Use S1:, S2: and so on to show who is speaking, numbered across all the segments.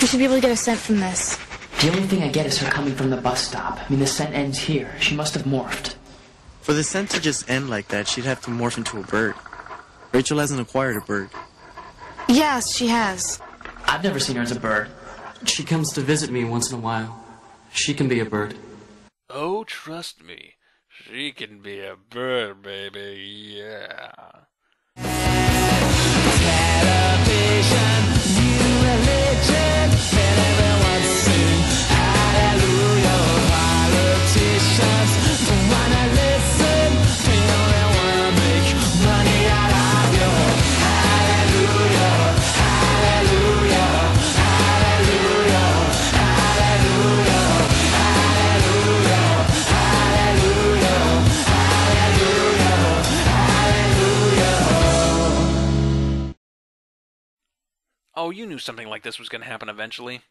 S1: We should be able to get a scent from this.
S2: The only thing I get is her coming from the bus stop. I mean, the scent ends here. She must have morphed.
S3: For the scent to just end like that, she'd have to morph into a bird. Rachel hasn't acquired a bird.
S1: Yes, she has.
S2: I've never seen her as a bird.
S4: She comes to visit me once in a while. She can be a bird.
S5: Oh, trust me. She can be a bird, baby, yeah.
S6: Television, new religion, and everyone sing hallelujah. Politicians don't wanna listen, they only wanna make money out of you. Hallelujah, hallelujah, hallelujah, hallelujah, hallelujah, hallelujah, hallelujah, hallelujah.
S5: Oh, you knew something like this was going to happen eventually.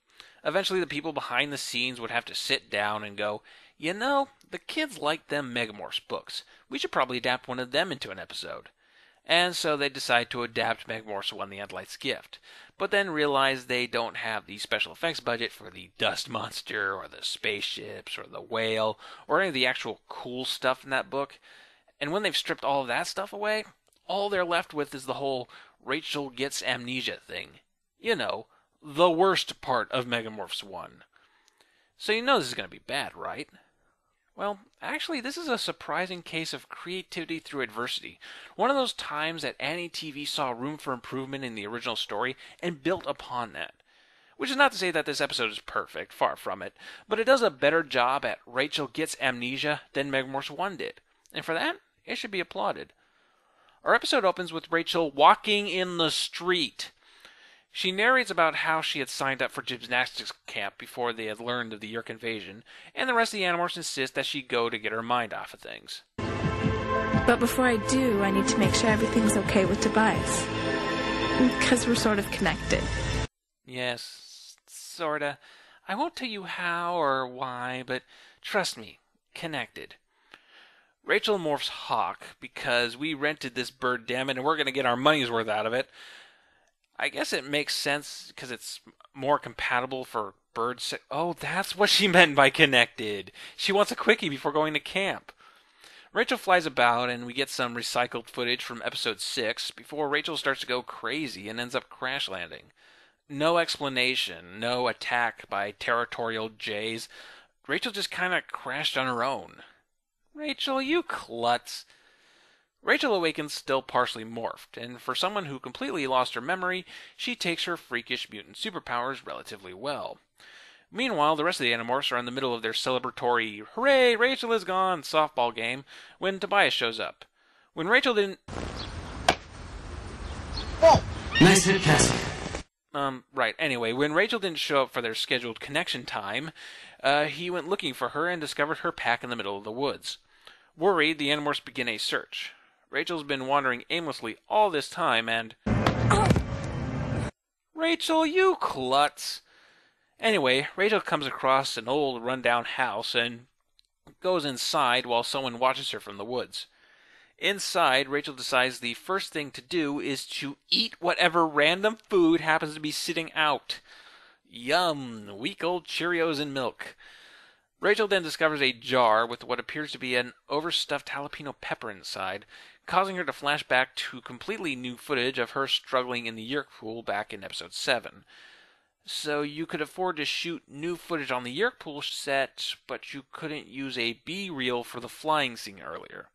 S5: Eventually, the people behind the scenes would have to sit down and go, you know, the kids like them Megamorphs books. We should probably adapt one of them into an episode. And so they decide to adapt Megamorphs 1: The Antlight's Gift, but then realize they don't have the special effects budget for the dust monster, or the spaceships, or the whale, or any of the actual cool stuff in that book. And when they've stripped all of that stuff away, all they're left with is the whole Rachel gets amnesia thing. You know, the worst part of Megamorphs 1. So you know this is going to be bad, right? Well, actually, this is a surprising case of creativity through adversity. One of those times that Annie TV saw room for improvement in the original story and built upon that. Which is not to say that this episode is perfect, far from it, but it does a better job at Rachel gets amnesia than Megamorphs 1 did. And for that, it should be applauded. Our episode opens with Rachel walking in the street. She narrates about how she had signed up for gymnastics camp before they had learned of the Yeerk invasion, and the rest of the Animorphs insist that she go to get her mind off of things.
S1: But before I do, I need to make sure everything's okay with Tobias. Because we're sort of connected.
S5: Yes, sorta. I won't tell you how or why, but trust me, connected. Rachel morphs Hawk because we rented this bird, dammit, and we're going to get our money's worth out of it. I guess it makes sense because it's more compatible for birds. Oh, that's what she meant by connected. She wants a quickie before going to camp. Rachel flies about and we get some recycled footage from episode 6 before Rachel starts to go crazy and ends up crash landing. No explanation, no attack by territorial jays. Rachel just kind of crashed on her own. Rachel, you klutz. Rachel awakens still partially morphed, and for someone who completely lost her memory, she takes her freakish mutant superpowers relatively well. Meanwhile, the rest of the Animorphs are in the middle of their celebratory "Hooray, Rachel is gone" softball game when Tobias shows up. When Rachel didn't...
S4: Oh! Nice hit, Cassie.
S5: Right. Anyway, when Rachel didn't show up for their scheduled connection time, he went looking for her and discovered her pack in the middle of the woods. Worried, the Animorphs begin a search. Rachel's been wandering aimlessly all this time and... Rachel, you klutz! Anyway, Rachel comes across an old rundown house and goes inside while someone watches her from the woods. Inside, Rachel decides the first thing to do is to eat whatever random food happens to be sitting out. Yum! Weak old Cheerios and milk. Rachel then discovers a jar with what appears to be an overstuffed jalapeno pepper inside, causing her to flash back to completely new footage of her struggling in the Yeerk pool back in episode 7. So you could afford to shoot new footage on the Yeerk pool set, but you couldn't use a B-reel for the flying scene earlier.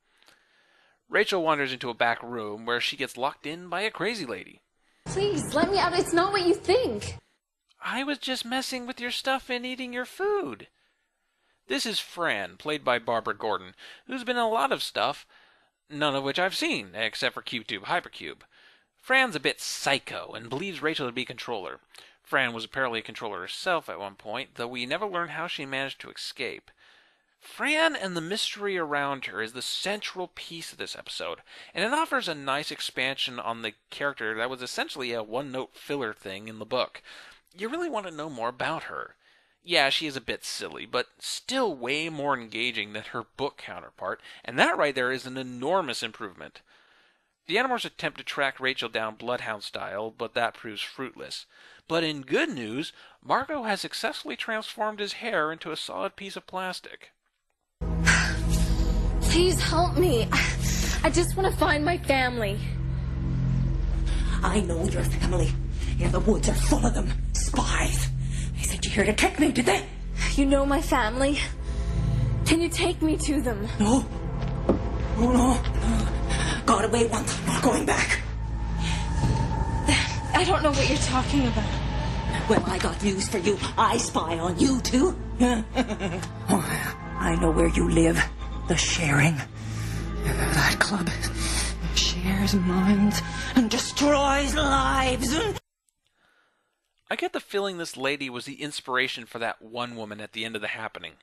S5: Rachel wanders into a back room where she gets locked in by a crazy lady.
S7: Please, let me out. It's not what you think.
S5: I was just messing with your stuff and eating your food. This is Fran, played by Barbara Gordon, who's been in a lot of stuff, none of which I've seen, except for CubeTube Hypercube. Fran's a bit psycho and believes Rachel to be controller. Fran was apparently a controller herself at one point, though we never learn how she managed to escape. Fran and the mystery around her is the central piece of this episode, and it offers a nice expansion on the character that was essentially a one-note filler thing in the book. You really want to know more about her. Yeah, she is a bit silly, but still way more engaging than her book counterpart, and that right there is an enormous improvement. The Animorphs attempt to track Rachel down bloodhound style, but that proves fruitless. But in good news, Marco has successfully transformed his hair into a solid piece of plastic.
S7: Please help me. I just want to find my family.
S8: I know your family. Yeah, the woods are full of them. Spies. They sent you here to trick me, did they?
S7: You know my family? Can you take me to them?
S8: No. Oh, no. Got away once. I'm not going back.
S7: I don't know what you're talking about.
S8: Well, I got news for you. I spy on you, too. I know where you live. The Sharing. That club shares minds and destroys lives.
S5: I get the feeling this lady was the inspiration for that one woman at the end of the happening.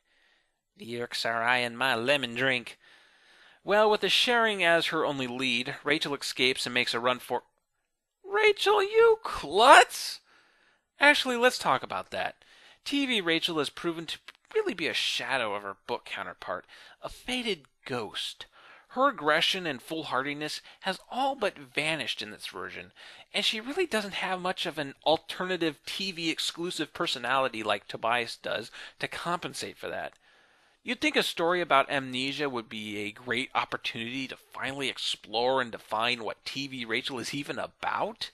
S5: The Yeerks are eyeing my lemon drink. Well, with the Sharing as her only lead, Rachel escapes and makes a run for... Rachel, you klutz! Actually, let's talk about that. TV Rachel has proven to really be a shadow of her book counterpart, a faded ghost. Her aggression and foolhardiness has all but vanished in this version, and she really doesn't have much of an alternative TV-exclusive personality like Tobias does to compensate for that. You'd think a story about amnesia would be a great opportunity to finally explore and define what TV Rachel is even about,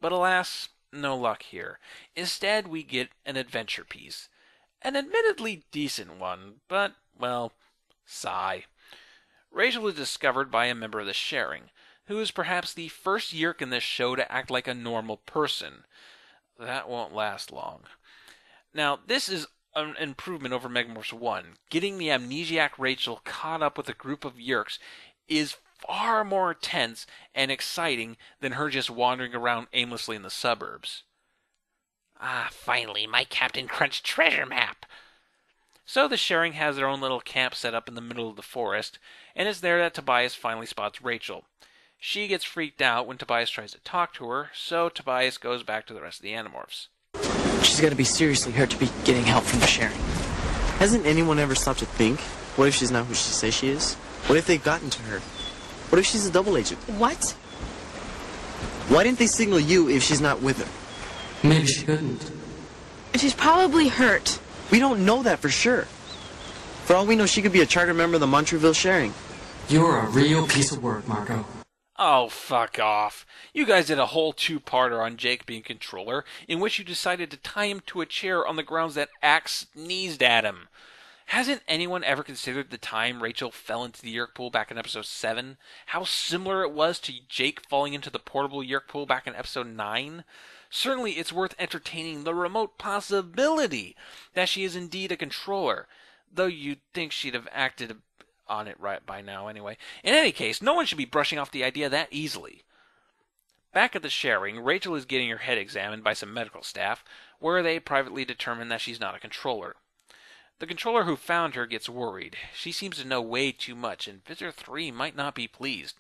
S5: but alas, no luck here. Instead, we get an adventure piece. An admittedly decent one, but, well, sigh. Rachel is discovered by a member of the Sharing, who is perhaps the first Yeerk in this show to act like a normal person. That won't last long. Now, this is an improvement over Megamorphs 1. Getting the amnesiac Rachel caught up with a group of Yeerks is far more tense and exciting than her just wandering around aimlessly in the suburbs. Ah, finally, my Captain Crunch treasure map! So the Sharing has their own little camp set up in the middle of the forest, and it's there that Tobias finally spots Rachel. She gets freaked out when Tobias tries to talk to her, so Tobias goes back to the rest of the Animorphs.
S3: She's got to be seriously hurt to be getting help from the Sharing. Hasn't anyone ever stopped to think? What if she's not who she says she is? What if they've gotten to her? What if she's a double agent?
S1: What?
S3: Why didn't they signal you if she's not with her?
S4: Maybe she couldn't.
S1: She's probably hurt.
S3: We don't know that for sure. For all we know, she could be a charter member of the Montreville Sharing.
S4: You're a real piece of work, Marco.
S5: Oh, fuck off. You guys did a whole two-parter on Jake being controller, in which you decided to tie him to a chair on the grounds that Axe sneezed at him. Hasn't anyone ever considered the time Rachel fell into the Yeerk pool back in episode 7? How similar it was to Jake falling into the portable Yeerk pool back in episode 9? Certainly it's worth entertaining the remote possibility that she is indeed a controller, though you'd think she'd have acted on it right by now anyway. In any case, no one should be brushing off the idea that easily. Back at the Sharing, Rachel is getting her head examined by some medical staff, where they privately determine that she's not a controller. The controller who found her gets worried. She seems to know way too much, and Visitor 3 might not be pleased.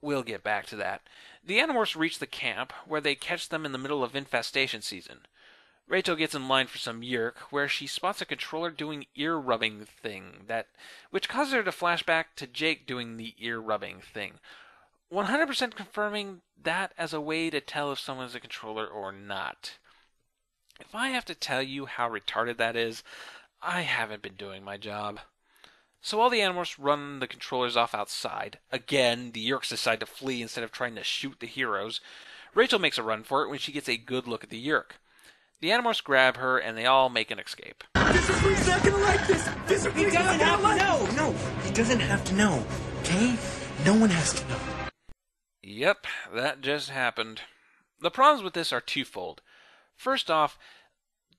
S5: We'll get back to that. The Animorphs reach the camp, where they catch them in the middle of infestation season. Rachel gets in line for some Yeerk, where she spots a controller doing ear-rubbing thing, which causes her to flash back to Jake doing the ear-rubbing thing. 100% confirming that as a way to tell if someone is a controller or not. If I have to tell you how retarded that is, I haven't been doing my job. So while the Animorphs run the controllers off outside, again, the Yeerks decide to flee instead of trying to shoot the heroes, Rachel makes a run for it when she gets a good look at the Yeerk. The Animorphs grab her, and they all make an escape.
S6: He's not gonna like this! He doesn't have to know!
S3: No, he doesn't have to know, okay? No one has to know.
S5: Yep, that just happened. The problems with this are twofold. First off,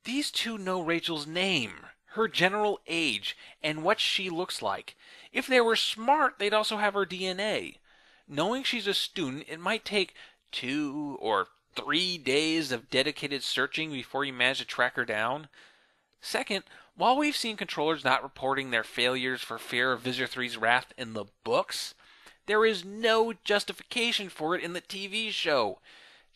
S5: these two know Rachel's name, her general age, and what she looks like. If they were smart, they'd also have her DNA. Knowing she's a student, it might take 2 or 3 days of dedicated searching before you manage to track her down. Second, while we've seen controllers not reporting their failures for fear of Visitor 3's wrath in the books, there is no justification for it in the TV show.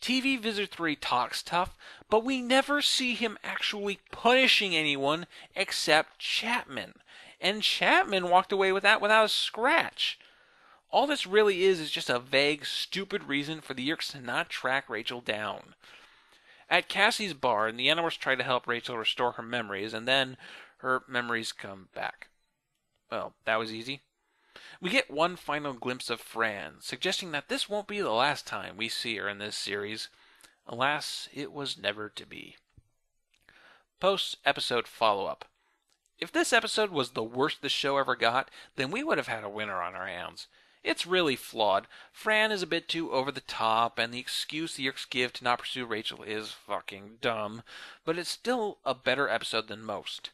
S5: TV Visitor 3 talks tough, but we never see him actually punishing anyone except Chapman. And Chapman walked away with that without a scratch. All this really is just a vague, stupid reason for the Yeerks to not track Rachel down. At Cassie's barn, the Animorphs try to help Rachel restore her memories, and then her memories come back. Well, that was easy. We get one final glimpse of Fran, suggesting that this won't be the last time we see her in this series. Alas, it was never to be. Post-episode follow-up. If this episode was the worst the show ever got, then we would have had a winner on our hands. It's really flawed. Fran is a bit too over the top, and the excuse the Yeerks give to not pursue Rachel is fucking dumb, but it's still a better episode than most.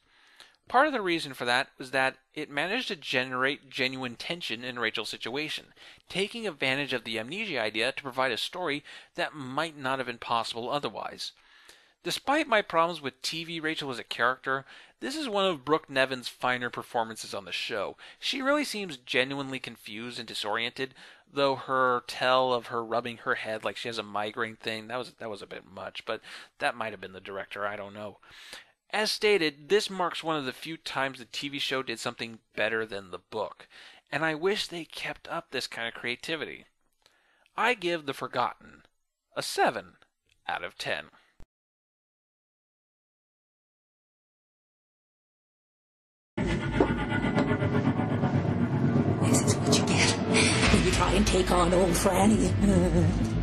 S5: Part of the reason for that was that it managed to generate genuine tension in Rachel's situation, taking advantage of the amnesia idea to provide a story that might not have been possible otherwise. Despite my problems with TV Rachel as a character, this is one of Brooke Nevin's finer performances on the show. She really seems genuinely confused and disoriented, though her tell of her rubbing her head like she has a migraine thing, that was a bit much, but that might have been the director, I don't know. As stated, this marks one of the few times the TV show did something better than the book, and I wish they kept up this kind of creativity. I give The Forgotten a 7 out of 10.
S8: This is what you get when you try and take on old Franny.